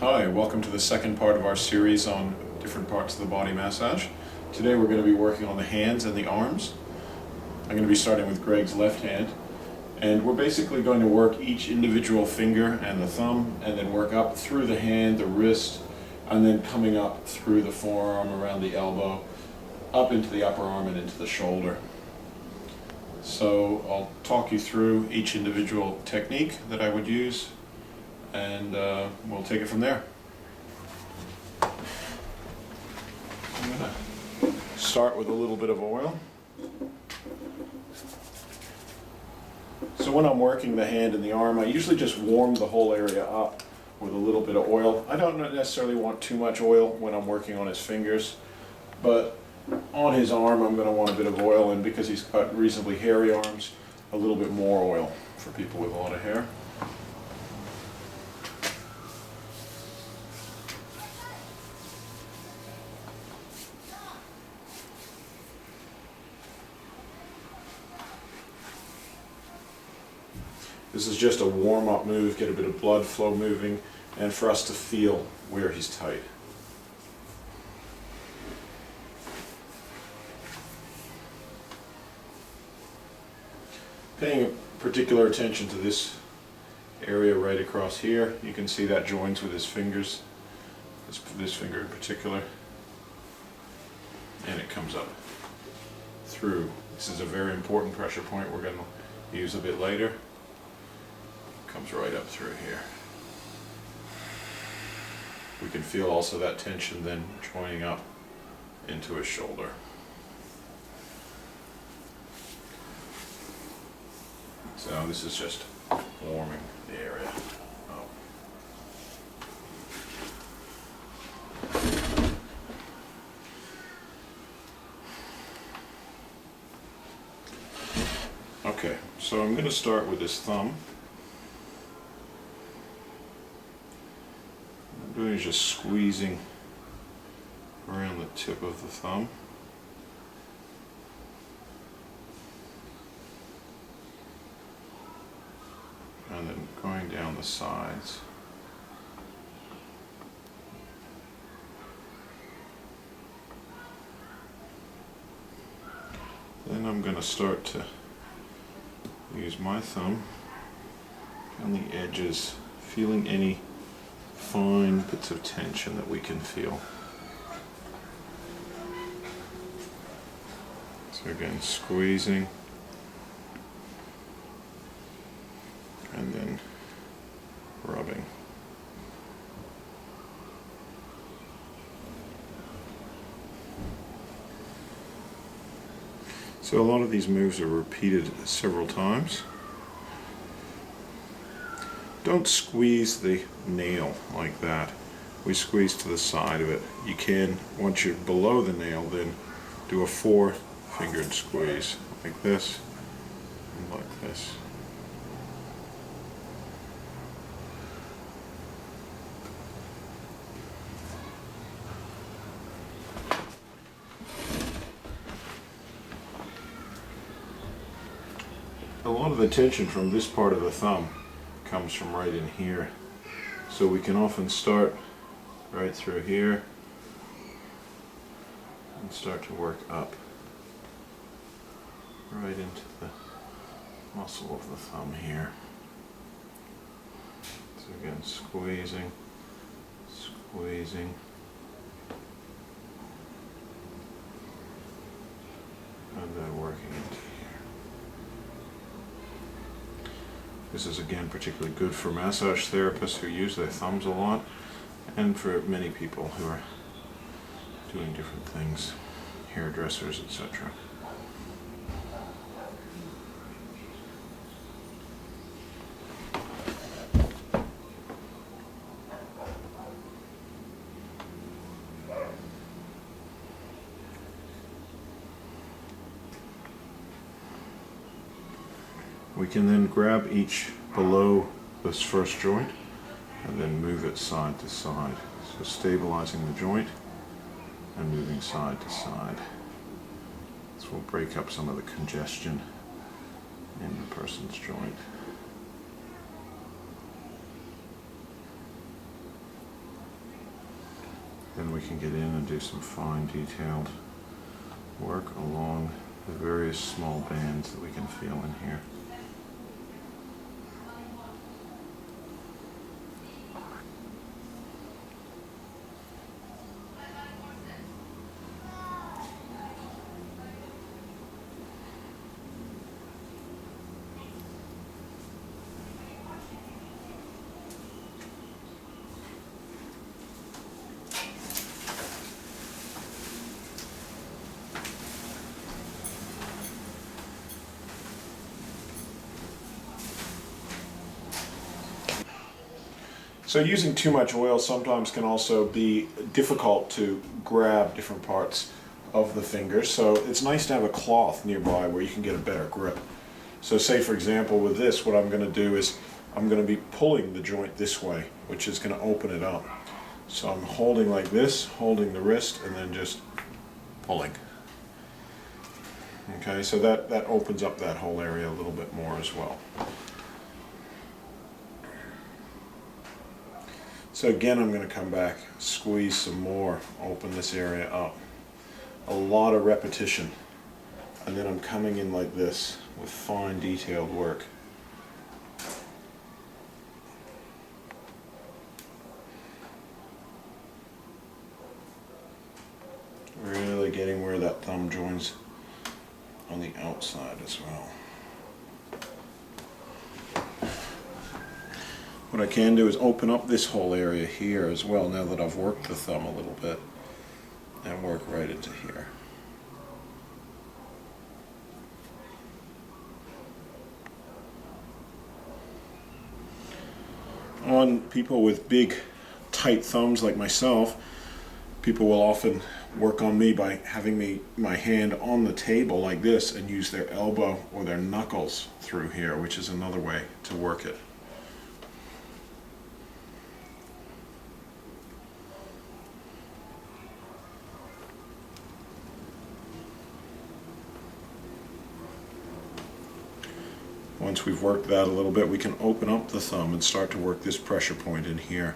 Hi, welcome to the second part of our series on different parts of the body massage. Today we're going to be working on the hands and the arms. I'm going to be starting with Greg's left hand, and we're basically going to work each individual finger and the thumb, and then work up through the hand, the wrist, and then coming up through the forearm, around the elbow, up into the upper arm and into the shoulder. So I'll talk you through each individual technique that I would use, and we'll take it from there. I'm going to start with a little bit of oil. So when I'm working the hand and the arm, I usually just warm the whole area up with a little bit of oil. I don't necessarily want too much oil when I'm working on his fingers, but on his arm I'm going to want a bit of oil, and because he's got reasonably hairy arms, a little bit more oil for people with a lot of hair. This is just a warm-up move, get a bit of blood flow moving, and for us to feel where he's tight. Paying particular attention to this area right across here. You can see that joins with his fingers, this finger in particular, and it comes up through. This is a very important pressure point we're going to use a bit later. Comes right up through here. We can feel also that tension then joining up into his shoulder. So this is just warming the area up. Okay, so I'm going to start with his thumb. What I'm doing is just squeezing around the tip of the thumb. And then going down the sides. Then I'm going to start to use my thumb on the edges, feeling any fine bits of tension that we can feel. So again, squeezing and then rubbing. So a lot of these moves are repeated several times. Don't squeeze the nail like that. We squeeze to the side of it. You can, once you're below the nail, then do a 4-fingered squeeze like this and like this. A lot of the tension from this part of the thumb comes from right in here. So we can often start right through here and start to work up right into the muscle of the thumb here. So again, squeezing, squeezing, and then working into here. This is again particularly good for massage therapists who use their thumbs a lot, and for many people who are doing different things, hairdressers, etc. We can then grab each below this first joint and then move it side to side. So stabilizing the joint and moving side to side. This will break up some of the congestion in the person's joint. Then we can get in and do some fine detailed work along the various small bands that we can feel in here. So using too much oil sometimes can also be difficult to grab different parts of the fingers. So it's nice to have a cloth nearby where you can get a better grip. So say for example with this, what I'm going to do is I'm going to be pulling the joint this way, which is going to open it up. So I'm holding like this, holding the wrist, and then just pulling. Okay, so that opens up that whole area a little bit more as well. So again, I'm going to come back, squeeze some more, open this area up. A lot of repetition. And then I'm coming in like this with fine detailed work. Really getting where that thumb joins on the outside as well. What I can do is open up this whole area here as well, now that I've worked the thumb a little bit, and work right into here. On people with big, tight thumbs like myself, people will often work on me by having my hand on the table like this and use their elbow or their knuckles through here, which is another way to work it. Once we've worked that a little bit, we can open up the thumb and start to work this pressure point in here.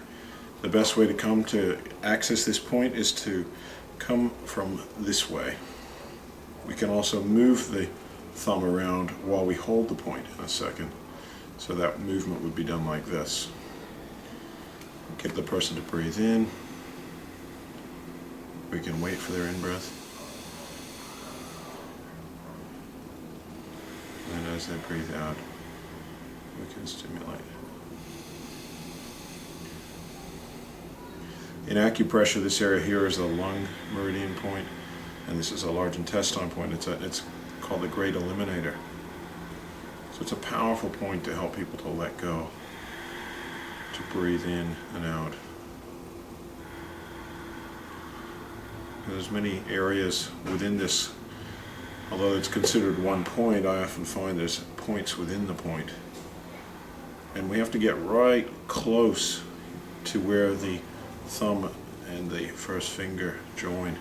The best way to come to access this point is to come from this way. We can also move the thumb around while we hold the point in a second. So that movement would be done like this. Get the person to breathe in. We can wait for their in-breath. And as they breathe out, we can stimulate. In acupressure, this area here is the lung meridian point, and this is a large intestine point. It's called the great eliminator. So it's a powerful point to help people to let go, to breathe in and out. There's many areas within this. Although it's considered one point, I often find there's points within the point. And we have to get right close to where the thumb and the first finger join.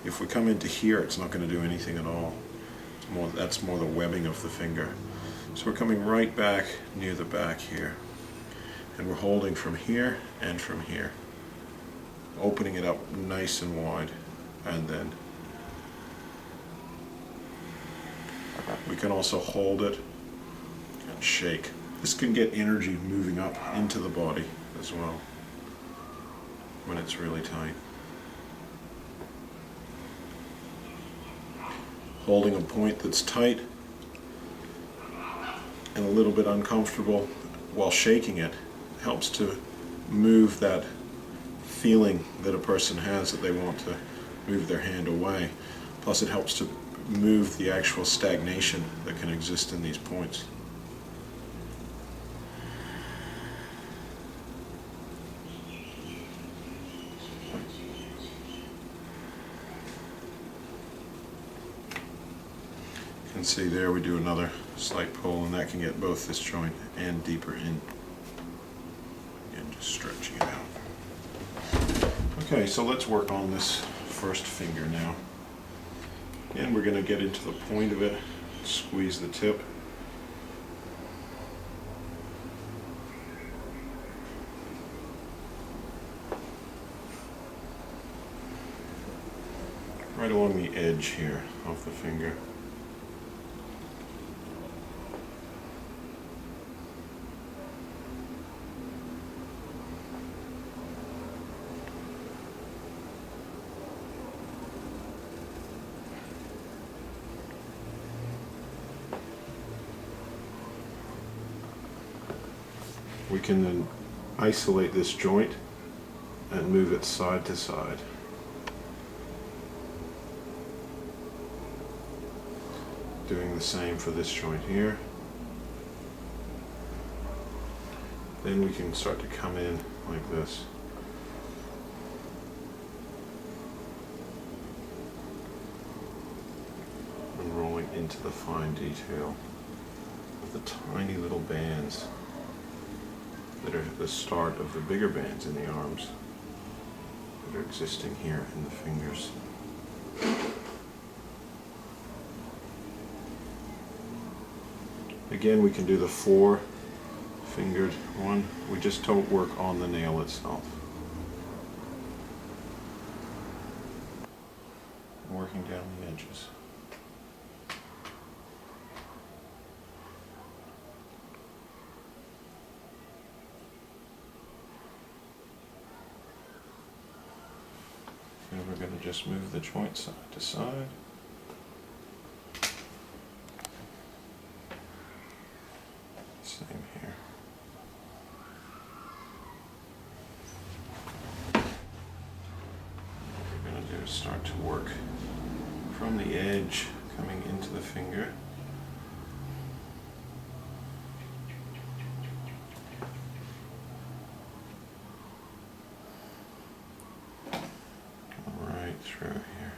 If we come into here, it's not going to do anything at all. That's more the webbing of the finger. So we're coming right back near the back here. And we're holding from here and from here. Opening it up nice and wide. And then we can also hold it and shake. This can get energy moving up into the body as well when it's really tight. Holding a point that's tight and a little bit uncomfortable while shaking it helps to move that feeling that a person has that they want to move their hand away. Plus it helps to move the actual stagnation that can exist in these points. You can see there we do another slight pull, and that can get both this joint and deeper in. And just stretching it out. Okay, so let's work on this first finger now. And we're going to get into the point of it, squeeze the tip. right along the edge here of the finger. We can then isolate this joint and move it side to side. Doing the same for this joint here. Then we can start to come in like this. And rolling into the fine detail of the tiny little bands that are the start of the bigger bands in the arms that are existing here in the fingers. Again, we can do the 4-fingered one. We just don't work on the nail itself. Working down the edges. And we're going to just move the joint side to side. Same here. What we're going to do is start to work from the edge coming into the finger. Through here.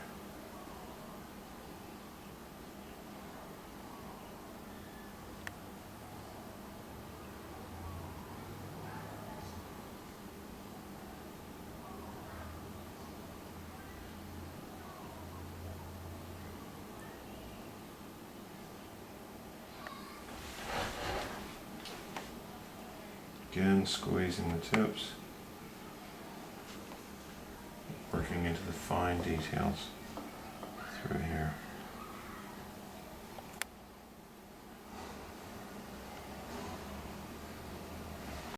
Again, squeezing the tips. Working into the fine details through here.